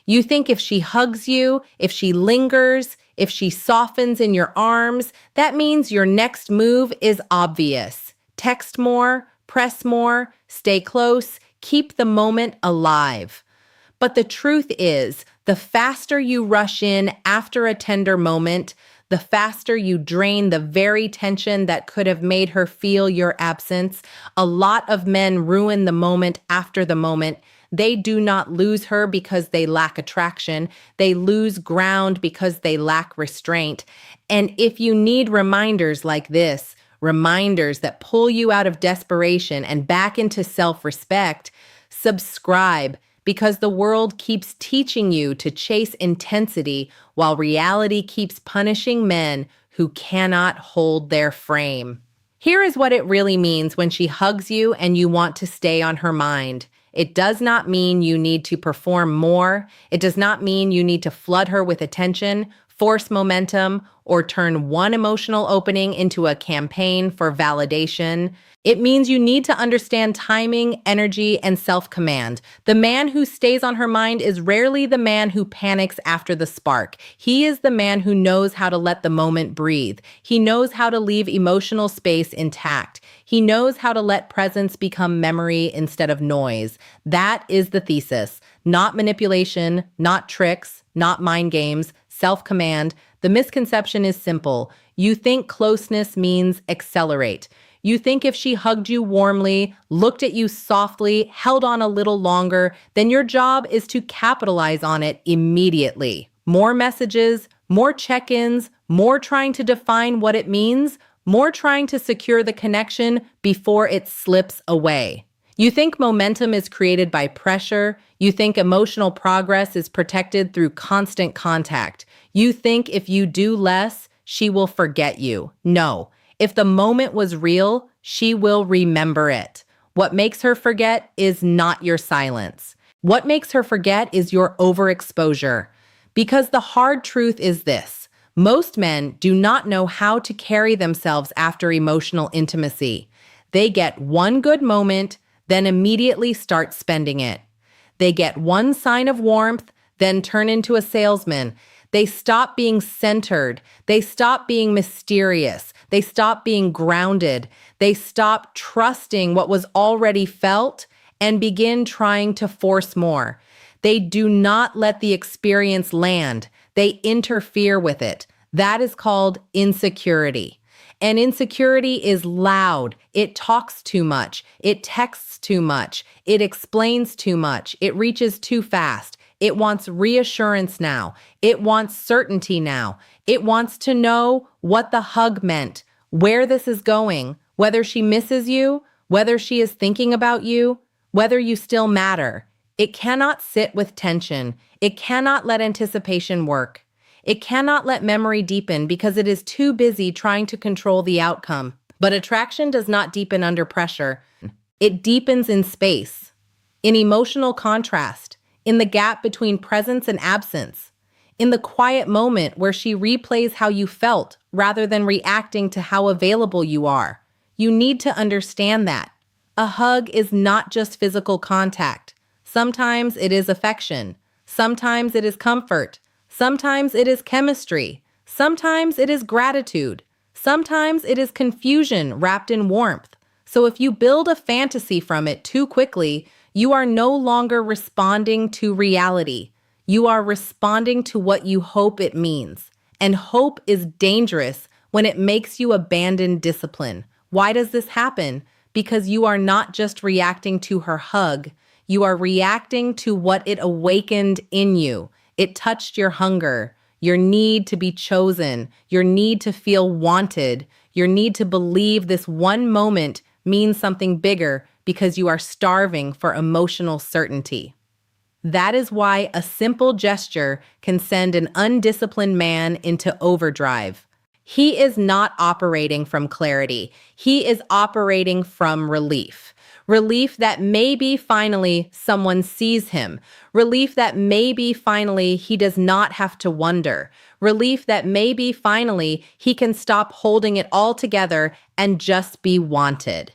You think if she hugs you, if she lingers, if she softens in your arms, that means your next move is obvious. Text more, press more, stay close, keep the moment alive. But the truth is, the faster you rush in after a tender moment, the faster you drain the very tension that could have made her feel your absence. A lot of men ruin the moment after the moment. They do not lose her because they lack attraction. They lose ground because they lack restraint. And if you need reminders like this, reminders that pull you out of desperation and back into self-respect, subscribe, because the world keeps teaching you to chase intensity while reality keeps punishing men who cannot hold their frame. Here is what it really means when she hugs you and you want to stay on her mind. It does not mean you need to perform more. It does not mean you need to flood her with attention, force momentum, or turn one emotional opening into a campaign for validation. It means you need to understand timing, energy, and self-command. The man who stays on her mind is rarely the man who panics after the spark. He is the man who knows how to let the moment breathe. He knows how to leave emotional space intact. He knows how to let presence become memory instead of noise. That is the thesis. Not manipulation, not tricks, not mind games, self-command. The misconception is simple. You think closeness means accelerate. You think if she hugged you warmly, looked at you softly, held on a little longer, then your job is to capitalize on it immediately. More messages, more check-ins, more trying to define what it means, more trying to secure the connection before it slips away. You think momentum is created by pressure. You think emotional progress is protected through constant contact. You think if you do less, she will forget you. No. If the moment was real, she will remember it. What makes her forget is not your silence. What makes her forget is your overexposure. Because the hard truth is this: most men do not know how to carry themselves after emotional intimacy. They get one good moment, then immediately start spending it. They get one sign of warmth, then turn into a salesman. They stop being centered. They stop being mysterious. They stop being grounded. They stop trusting what was already felt and begin trying to force more. They do not let the experience land. They interfere with it. That is called insecurity. And insecurity is loud. It talks too much. It texts too much. It explains too much. It reaches too fast. It wants reassurance now. It wants certainty now. It wants to know what the hug meant, where this is going, whether she misses you, whether she is thinking about you, whether you still matter. It cannot sit with tension. It cannot let anticipation work. It cannot let memory deepen because it is too busy trying to control the outcome. But attraction does not deepen under pressure. It deepens in space, in emotional contrast, in the gap between presence and absence, in the quiet moment where she replays how you felt rather than reacting to how available you are. You need to understand that. A hug is not just physical contact. Sometimes it is affection. Sometimes it is comfort. Sometimes it is chemistry. Sometimes it is gratitude. Sometimes it is confusion wrapped in warmth. So if you build a fantasy from it too quickly, you are no longer responding to reality. You are responding to what you hope it means. And hope is dangerous when it makes you abandon discipline. Why does this happen? Because you are not just reacting to her hug. You are reacting to what it awakened in you. It touched your hunger, your need to be chosen, your need to feel wanted, your need to believe this one moment means something bigger because you are starving for emotional certainty. That is why a simple gesture can send an undisciplined man into overdrive. He is not operating from clarity. He is operating from relief. Relief that maybe finally someone sees him. Relief that maybe finally he does not have to wonder. Relief that maybe finally he can stop holding it all together and just be wanted.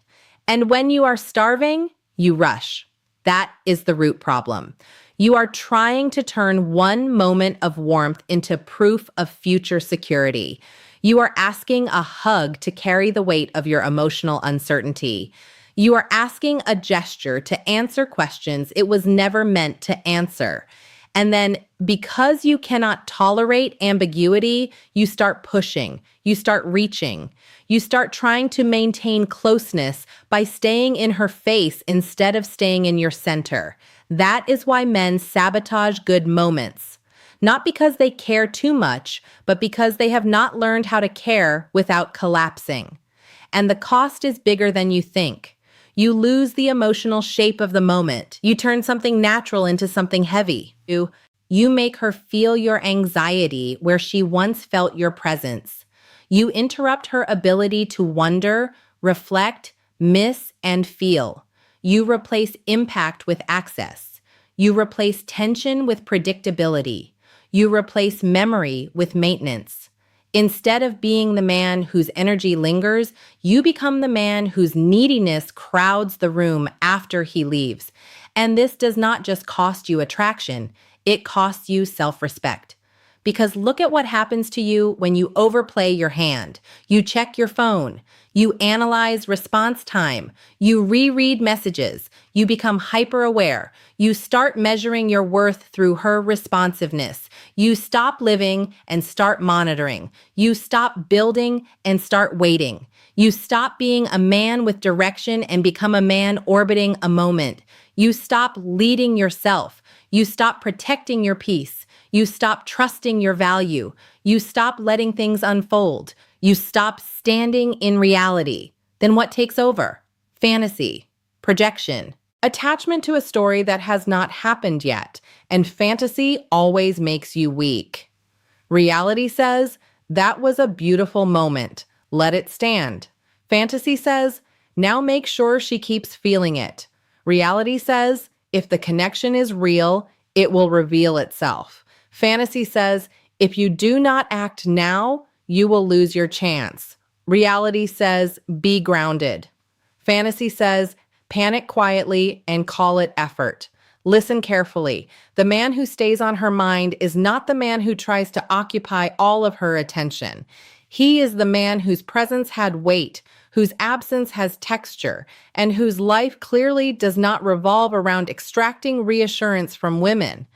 And when you are starving, you rush. That is the root problem. You are trying to turn one moment of warmth into proof of future security. You are asking a hug to carry the weight of your emotional uncertainty. You are asking a gesture to answer questions it was never meant to answer. And then, because you cannot tolerate ambiguity, you start pushing, you start reaching, you start trying to maintain closeness by staying in her face instead of staying in your center. That is why men sabotage good moments. Not because they care too much, but because they have not learned how to care without collapsing. And the cost is bigger than you think. You lose the emotional shape of the moment. You turn something natural into something heavy. You make her feel your anxiety where she once felt your presence. You interrupt her ability to wonder, reflect, miss, and feel. You replace impact with access. You replace tension with predictability. You replace memory with maintenance. Instead of being the man whose energy lingers, you become the man whose neediness crowds the room after he leaves. And this does not just cost you attraction, it costs you self-respect. Because look at what happens to you when you overplay your hand. You check your phone. You analyze response time. You reread messages. You become hyper-aware. You start measuring your worth through her responsiveness. You stop living and start monitoring. You stop building and start waiting. You stop being a man with direction and become a man orbiting a moment. You stop leading yourself. You stop protecting your peace. You stop trusting your value. You stop letting things unfold. You stop standing in reality. Then what takes over? Fantasy, projection, attachment to a story that has not happened yet. And fantasy always makes you weak. Reality says, that was a beautiful moment. Let it stand. Fantasy says, now make sure she keeps feeling it. Reality says, if the connection is real, it will reveal itself. Fantasy says, if you do not act now, you will lose your chance. Reality says, be grounded. Fantasy says, panic quietly and call it effort. Listen carefully. The man who stays on her mind is not the man who tries to occupy all of her attention. He is the man whose presence had weight, whose absence has texture, and whose life clearly does not revolve around extracting reassurance from women.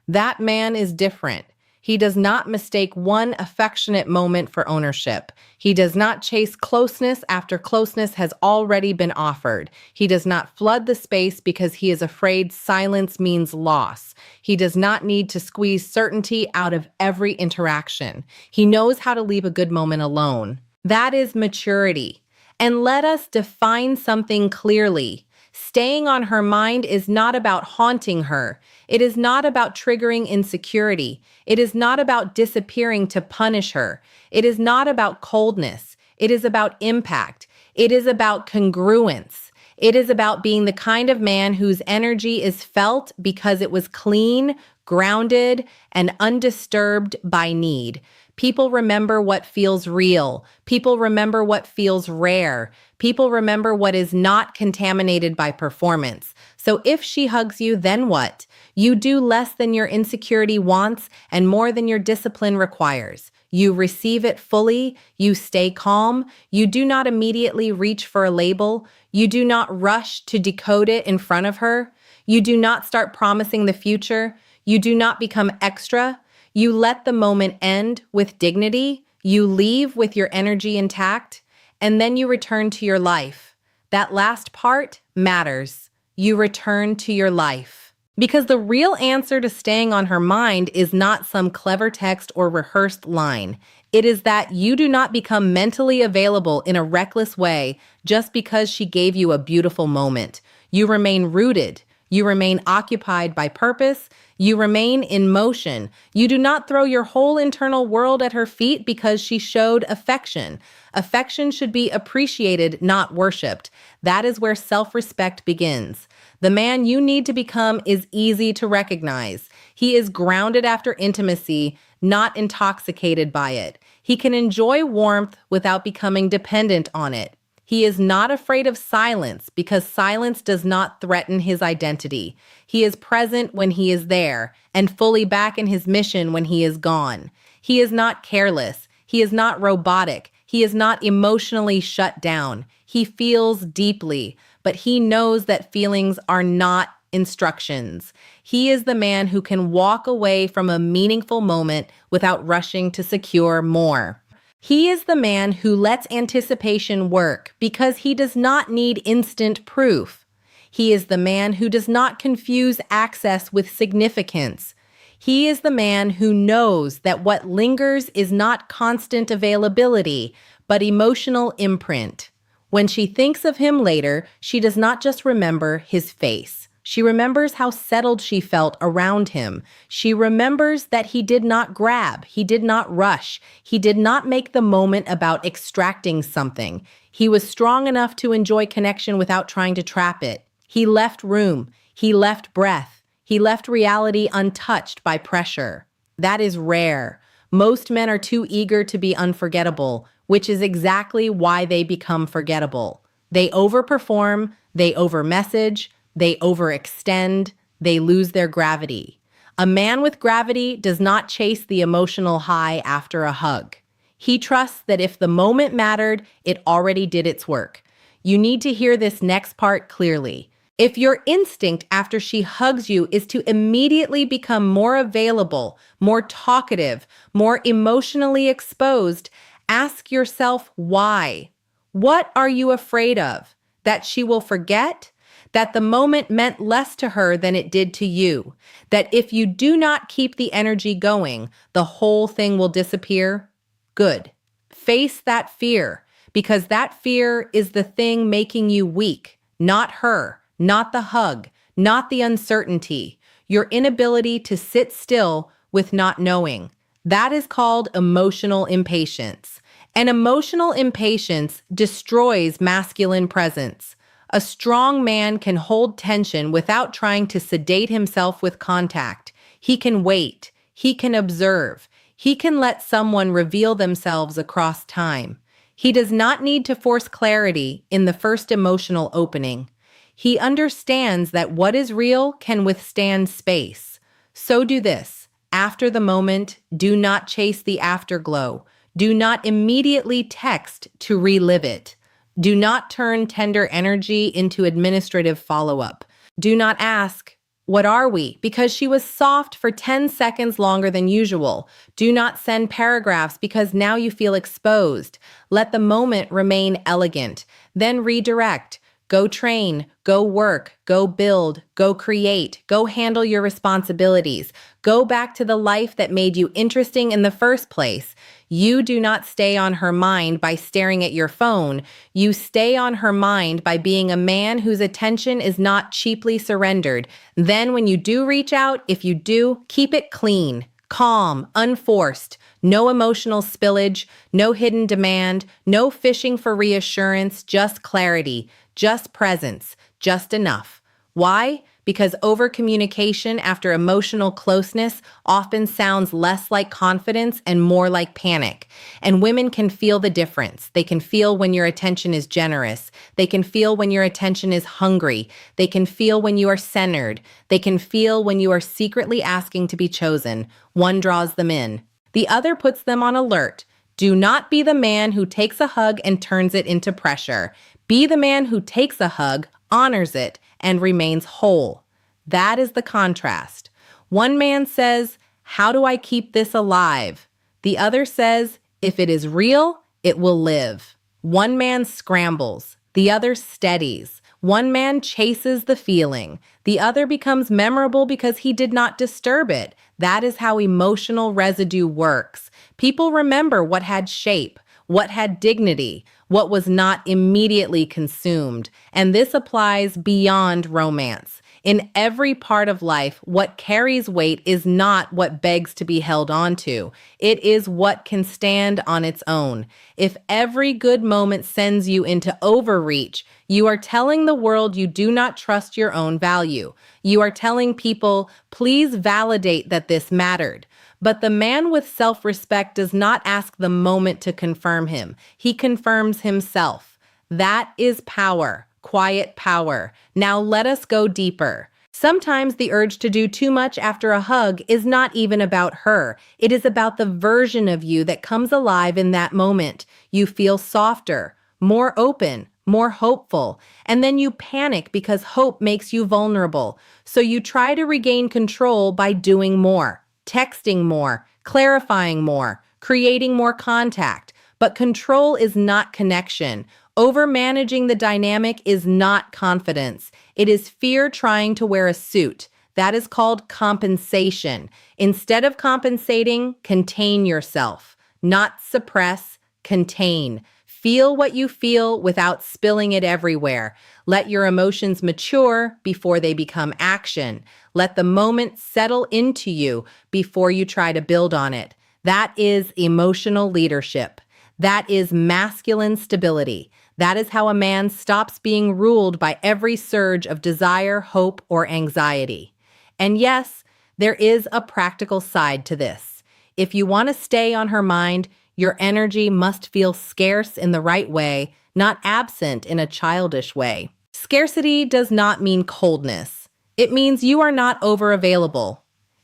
That man is different. He does not mistake one affectionate moment for ownership. He does not chase closeness after closeness has already been offered. He does not flood the space because he is afraid silence means loss. He does not need to squeeze certainty out of every interaction. He knows how to leave a good moment alone. That is maturity. And let us define something clearly. Staying on her mind is not about haunting her. It is not about triggering insecurity. It is not about disappearing to punish her. It is not about coldness. It is about impact. It is about congruence. It is about being the kind of man whose energy is felt because it was clean, grounded, and undisturbed by need. People remember what feels real. People remember what feels rare. People remember what is not contaminated by performance. So if she hugs you, then what? You do less than your insecurity wants and more than your discipline requires. You receive it fully. You stay calm. You do not immediately reach for a label. You do not rush to decode it in front of her. You do not start promising the future. You do not become extra. You let the moment end with dignity. You leave with your energy intact, and then you return to your life. That last part matters. You return to your life. Because the real answer to staying on her mind is not some clever text or rehearsed line. It is that you do not become mentally available in a reckless way just because she gave you a beautiful moment. You remain rooted. You remain occupied by purpose. You remain in motion. You do not throw your whole internal world at her feet because she showed affection. Affection should be appreciated, not worshipped. That is where self-respect begins. The man you need to become is easy to recognize. He is grounded after intimacy, not intoxicated by it. He can enjoy warmth without becoming dependent on it. He is not afraid of silence because silence does not threaten his identity. He is present when he is there and fully back in his mission when he is gone. He is not careless. He is not robotic. He is not emotionally shut down. He feels deeply, but he knows that feelings are not instructions. He is the man who can walk away from a meaningful moment without rushing to secure more. He is the man who lets anticipation work because he does not need instant proof. He is the man who does not confuse access with significance. He is the man who knows that what lingers is not constant availability, but emotional imprint. When she thinks of him later, she does not just remember his face. She remembers how settled she felt around him. She remembers that he did not grab, he did not rush, he did not make the moment about extracting something. He was strong enough to enjoy connection without trying to trap it. He left room, he left breath, he left reality untouched by pressure. That is rare. Most men are too eager to be unforgettable, which is exactly why they become forgettable. They overperform, they overmessage, they overextend, they lose their gravity. A man with gravity does not chase the emotional high after a hug. He trusts that if the moment mattered, it already did its work. You need to hear this next part clearly. If your instinct after she hugs you is to immediately become more available, more talkative, more emotionally exposed, ask yourself why. What are you afraid of? That she will forget? That the moment meant less to her than it did to you? That if you do not keep the energy going, the whole thing will disappear? Good. Face that fear, because that fear is the thing making you weak, not her, not the hug, not the uncertainty, your inability to sit still with not knowing. That is called emotional impatience. And emotional impatience destroys masculine presence. A strong man can hold tension without trying to sedate himself with contact. He can wait. He can observe. He can let someone reveal themselves across time. He does not need to force clarity in the first emotional opening. He understands that what is real can withstand space. So do this. After the moment, do not chase the afterglow. Do not immediately text to relive it. Do not turn tender energy into administrative follow-up. Do not ask, "What are we?" because she was soft for 10 seconds longer than usual. Do not send paragraphs because now you feel exposed. Let the moment remain elegant. Then redirect. Go train, go work, go build, go create, go handle your responsibilities. Go back to the life that made you interesting in the first place. You do not stay on her mind by staring at your phone. You stay on her mind by being a man whose attention is not cheaply surrendered. Then when you do reach out, if you do, keep it clean, calm, unforced. No emotional spillage, no hidden demand, no fishing for reassurance, just clarity, just presence, just enough. Why? Because over-communication after emotional closeness often sounds less like confidence and more like panic. And women can feel the difference. They can feel when your attention is generous. They can feel when your attention is hungry. They can feel when you are centered. They can feel when you are secretly asking to be chosen. One draws them in. The other puts them on alert. Do not be the man who takes a hug and turns it into pressure. Be the man who takes a hug, honors it, and remains whole. That is the contrast. One man says, "How do I keep this alive?" The other says, "If it is real, it will live." One man scrambles. The other steadies. One man chases the feeling. The other becomes memorable because he did not disturb it. That is how emotional residue works. People remember what had shape, what had dignity, what was not immediately consumed. And this applies beyond romance. In every part of life, what carries weight is not what begs to be held onto. It is what can stand on its own. If every good moment sends you into overreach, you are telling the world you do not trust your own value. You are telling people, please validate that this mattered. But the man with self-respect does not ask the moment to confirm him. He confirms himself. That is power, quiet power. Now let us go deeper. Sometimes the urge to do too much after a hug is not even about her. It is about the version of you that comes alive in that moment. You feel softer, more open, more hopeful, and then you panic because hope makes you vulnerable. So you try to regain control by doing more, texting more, clarifying more, creating more contact. But control is not connection. Overmanaging the dynamic is not confidence. It is fear trying to wear a suit. That is called compensation. Instead of compensating, contain yourself. Not suppress, contain. Feel what you feel without spilling it everywhere. Let your emotions mature before they become action. Let the moment settle into you before you try to build on it. That is emotional leadership. That is masculine stability. That is how a man stops being ruled by every surge of desire, hope, or anxiety. And yes, there is a practical side to this. If you want to stay on her mind, your energy must feel scarce in the right way, not absent in a childish way. Scarcity does not mean coldness. It means you are not overavailable.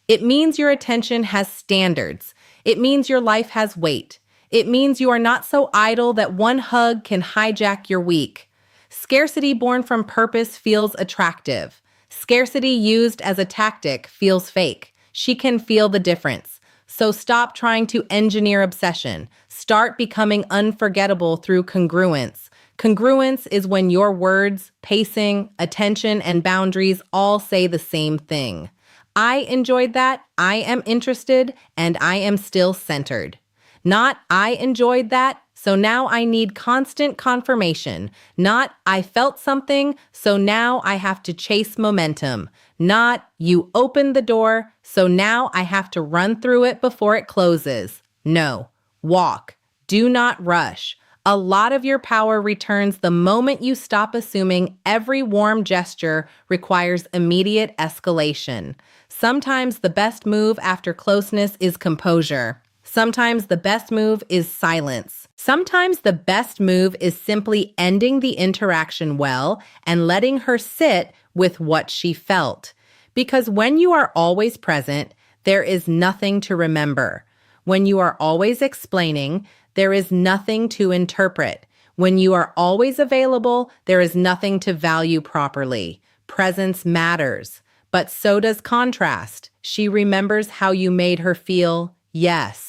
It means your attention has standards. It means your life has weight. It means you are not so idle that one hug can hijack your week. Scarcity born from purpose feels attractive. Scarcity used as a tactic feels fake. She can feel the difference. So stop trying to engineer obsession. Start becoming unforgettable through congruence. Congruence is when your words, pacing, attention, and boundaries all say the same thing. I enjoyed that, I am interested, and I am still centered. Not, I enjoyed that, so now I need constant confirmation. Not, I felt something, so now I have to chase momentum. Not, you opened the door, so now I have to run through it before it closes. No, walk. Do not rush. A lot of your power returns the moment you stop assuming every warm gesture requires immediate escalation. Sometimes the best move after closeness is composure. Sometimes the best move is silence. Sometimes the best move is simply ending the interaction well and letting her sit with what she felt. Because when you are always present, there is nothing to remember. When you are always explaining, there is nothing to interpret. When you are always available, there is nothing to value properly. Presence matters, but so does contrast. She remembers how you made her feel, yes.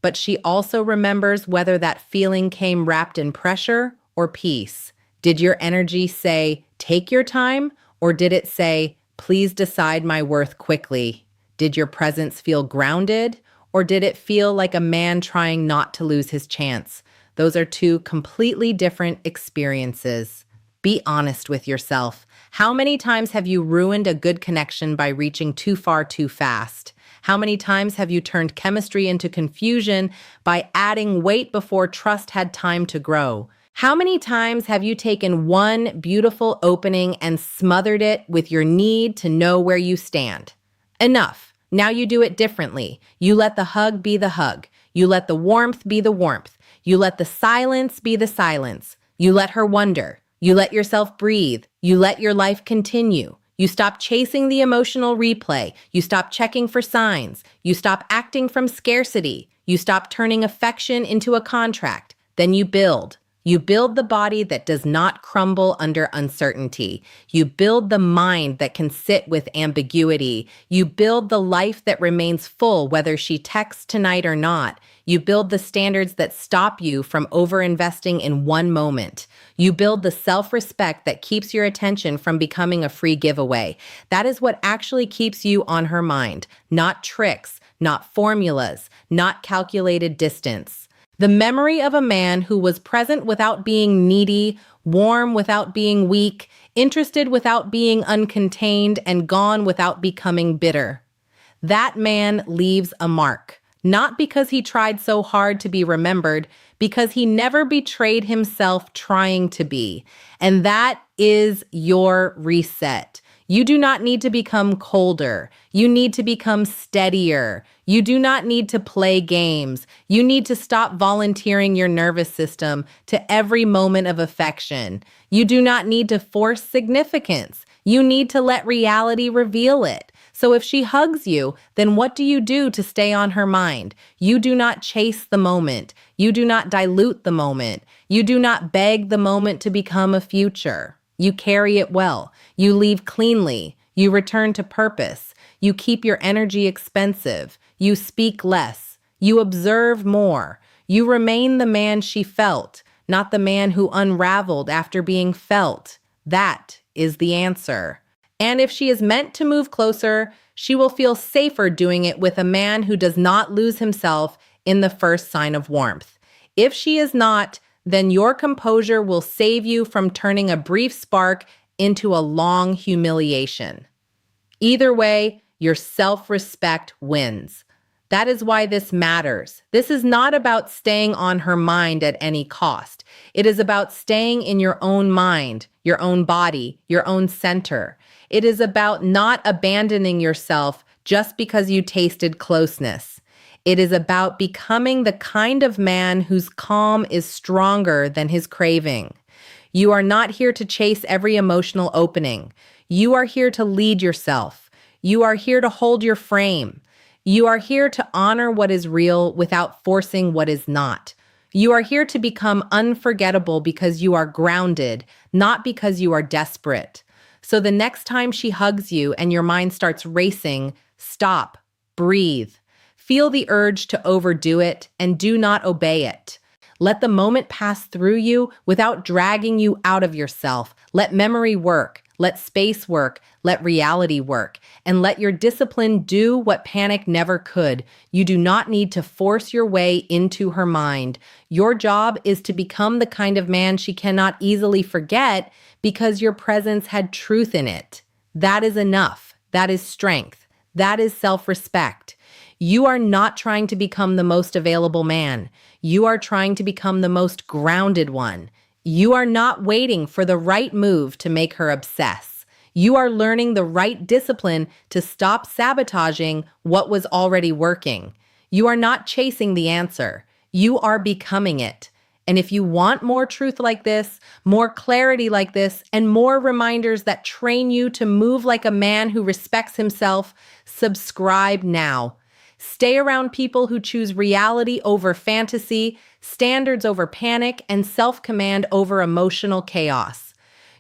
But she also remembers whether that feeling came wrapped in pressure or peace. Did your energy say, take your time, or did it say, please decide my worth quickly? Did your presence feel grounded, or did it feel like a man trying not to lose his chance? Those are two completely different experiences. Be honest with yourself. How many times have you ruined a good connection by reaching too far too fast? How many times have you turned chemistry into confusion by adding weight before trust had time to grow? How many times have you taken one beautiful opening and smothered it with your need to know where you stand? Enough. Now you do it differently. You let the hug be the hug. You let the warmth be the warmth. You let the silence be the silence. You let her wonder. You let yourself breathe. You let your life continue. You stop chasing the emotional replay. You stop checking for signs. You stop acting from scarcity. You stop turning affection into a contract. Then you build. You build the body that does not crumble under uncertainty. You build the mind that can sit with ambiguity. You build the life that remains full whether she texts tonight or not. You build the standards that stop you from overinvesting in one moment. You build the self-respect that keeps your attention from becoming a free giveaway. That is what actually keeps you on her mind, not tricks, not formulas, not calculated distance. The memory of a man who was present without being needy, warm without being weak, interested without being uncontained, and gone without becoming bitter. That man leaves a mark, not because he tried so hard to be remembered, because he never betrayed himself trying to be. And that is your reset. You do not need to become colder. You need to become steadier. You do not need to play games. You need to stop volunteering your nervous system to every moment of affection. You do not need to force significance. You need to let reality reveal it. So if she hugs you, then what do you do to stay on her mind? You do not chase the moment. You do not dilute the moment. You do not beg the moment to become a future. You carry it well. You leave cleanly. You return to purpose. You keep your energy expensive. You speak less. You observe more. You remain the man she felt, not the man who unraveled after being felt. That is the answer. And if she is meant to move closer, she will feel safer doing it with a man who does not lose himself in the first sign of warmth. If she is not, then your composure will save you from turning a brief spark into a long humiliation. Either way, your self-respect wins. That is why this matters. This is not about staying on her mind at any cost. It is about staying in your own mind, your own body, your own center. It is about not abandoning yourself just because you tasted closeness. It is about becoming the kind of man whose calm is stronger than his craving. You are not here to chase every emotional opening. You are here to lead yourself. You are here to hold your frame. You are here to honor what is real without forcing what is not. You are here to become unforgettable because you are grounded, not because you are desperate. So the next time she hugs you and your mind starts racing, stop, breathe. Feel the urge to overdo it and do not obey it. Let the moment pass through you without dragging you out of yourself. Let memory work. Let space work. Let reality work. And let your discipline do what panic never could. You do not need to force your way into her mind. Your job is to become the kind of man she cannot easily forget because your presence had truth in it. That is enough. That is strength. That is self-respect. You are not trying to become the most available man. You are trying to become the most grounded one. You are not waiting for the right move to make her obsess. You are learning the right discipline to stop sabotaging what was already working. You are not chasing the answer. You are becoming it. And if you want more truth like this, more clarity like this, and more reminders that train you to move like a man who respects himself, subscribe now. Stay around people who choose reality over fantasy, standards over panic, and self-command over emotional chaos.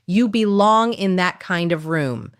You belong in that kind of room.